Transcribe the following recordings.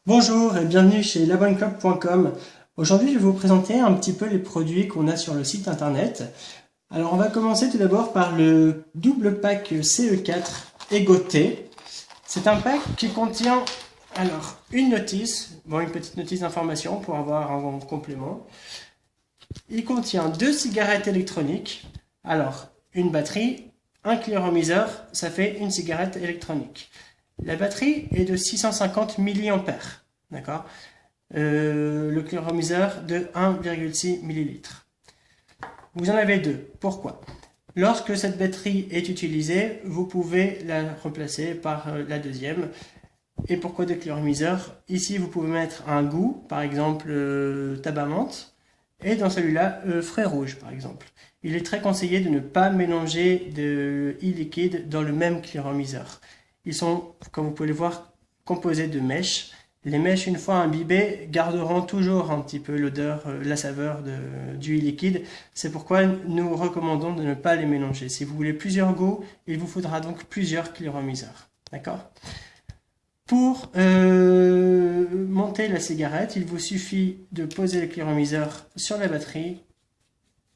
Bonjour et bienvenue chez labonneclub.com. Aujourd'hui, je vais vous présenter un petit peu les produits qu'on a sur le site internet. Alors, on va commencer tout d'abord par le double pack CE4 Ego-T. C'est un pack qui contient une notice, une petite notice d'information pour avoir un complément. Il contient 2 cigarettes électroniques, une batterie, un cliromiseur, ça fait une cigarette électronique. La batterie est de 650 mAh, d'accord. Le cliromiseur de 1,6 ml. Vous en avez 2. Pourquoi? Lorsque cette batterie est utilisée, vous pouvez la remplacer par la deuxième. Et pourquoi 2 cliromiseurs? Ici, vous pouvez mettre un goût, par exemple tabac menthe, et dans celui-là, frais rouge, par exemple. Il est très conseillé de ne pas mélanger de e-liquide dans le même cliromiseur. Ils sont, comme vous pouvez le voir, composés de mèches. Les mèches, une fois imbibées, garderont toujours un petit peu l'odeur, la saveur du liquide. C'est pourquoi nous recommandons de ne pas les mélanger. Si vous voulez plusieurs goûts, il vous faudra donc plusieurs cliromiseurs. D'accord? Pour monter la cigarette, il vous suffit de poser le cliromiseur sur la batterie,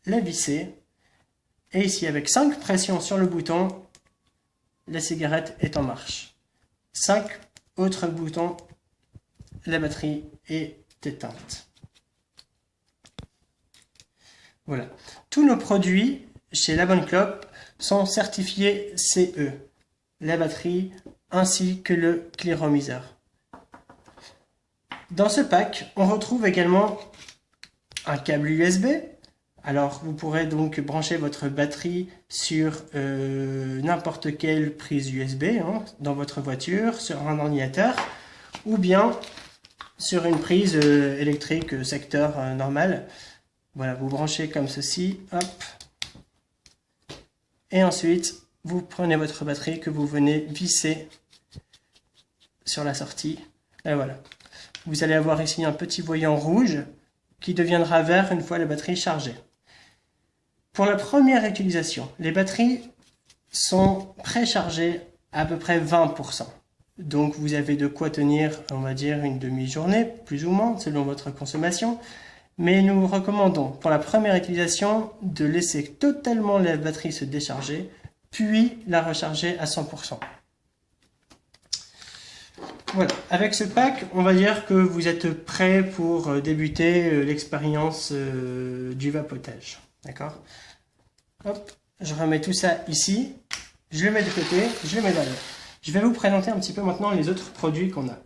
la visser, et ici, avec 5 pressions sur le bouton, la cigarette est en marche. 5 autres boutons, la batterie est éteinte. Voilà. Tous nos produits chez La Bonne Clope sont certifiés CE. La batterie ainsi que le cliromiseur. Dans ce pack, on retrouve également un câble USB. Alors, vous pourrez donc brancher votre batterie sur n'importe quelle prise USB, dans votre voiture, sur un ordinateur, ou bien sur une prise électrique secteur normal. Voilà, vous branchez comme ceci, hop. Et ensuite, vous prenez votre batterie que vous venez visser sur la sortie. Et voilà. Vous allez avoir ici un petit voyant rouge qui deviendra vert une fois la batterie chargée. Pour la première utilisation, les batteries sont préchargées à peu près 20%. Donc vous avez de quoi tenir, on va dire, une demi-journée, plus ou moins, selon votre consommation. Mais nous recommandons, pour la première utilisation, de laisser totalement la batterie se décharger, puis la recharger à 100%. Voilà, avec ce pack, on va dire que vous êtes prêt pour débuter l'expérience du vapotage. D'accord? Hop, je remets tout ça ici, je le mets de côté, je le mets derrière. Je vais vous présenter un petit peu maintenant les autres produits qu'on a.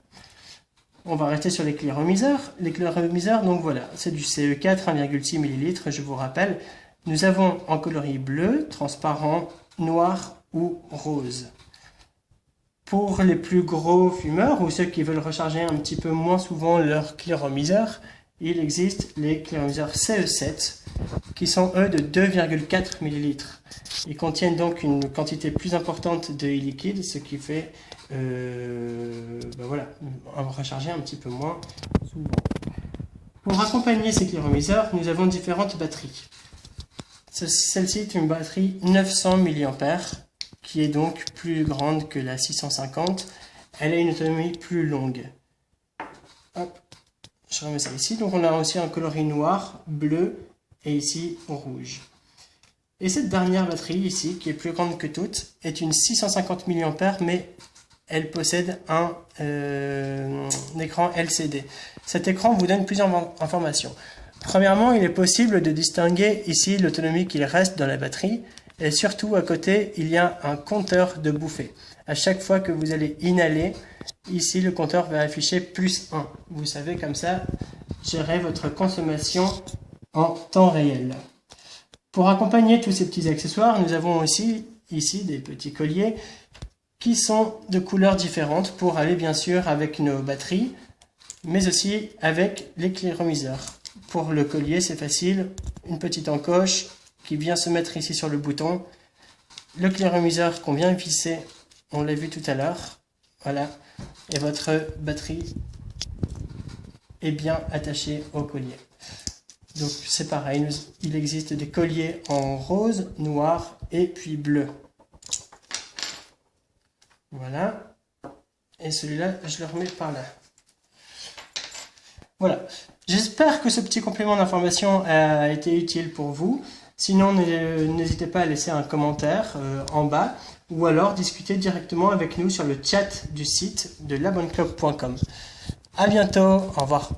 On va rester sur les cliromiseurs. Les cliromiseurs, donc voilà, c'est du CE4 1,6 ml, je vous rappelle. Nous avons en coloris bleu, transparent, noir ou rose. Pour les plus gros fumeurs ou ceux qui veulent recharger un petit peu moins souvent leur cliromiseur, il existe les cliromiseurs CE7 qui sont eux de 2,4 ml. Ils contiennent donc une quantité plus importante de e-liquide, ce qui fait on va recharger un petit peu moins souvent. Pour accompagner ces cliromiseurs, nous avons différentes batteries. Celle-ci est une batterie 900 mAh qui est donc plus grande que la 650. Elle a une autonomie plus longue. Hop, je remets ça ici. Donc on a aussi un coloris noir, bleu et ici rouge. Et cette dernière batterie ici, qui est plus grande que toutes, est une 650 mAh, mais elle possède un écran LCD. Cet écran vous donne plusieurs informations. Premièrement, il est possible de distinguer ici l'autonomie qu'il reste dans la batterie, et surtout à côté, il y a un compteur de bouffée. À chaque fois que vous allez inhaler, ici le compteur va afficher +1. Vous savez comme ça gérer votre consommation en temps réel. Pour accompagner tous ces petits accessoires, nous avons aussi ici des petits colliers qui sont de couleurs différentes pour aller bien sûr avec nos batteries, mais aussi avec les cliromiseurs. Pour le collier, c'est facile, une petite encoche qui vient se mettre ici sur le bouton. Le cliromiseur qu'on vient visser, on l'a vu tout à l'heure, voilà, et votre batterie est bien attachée au collier. Donc c'est pareil, il existe des colliers en rose, noir et puis bleu. Voilà. Et celui-là, je le remets par là. Voilà. J'espère que ce petit complément d'information a été utile pour vous. Sinon, n'hésitez pas à laisser un commentaire en bas ou alors discuter directement avec nous sur le chat du site de labonneclope.com. À bientôt, au revoir.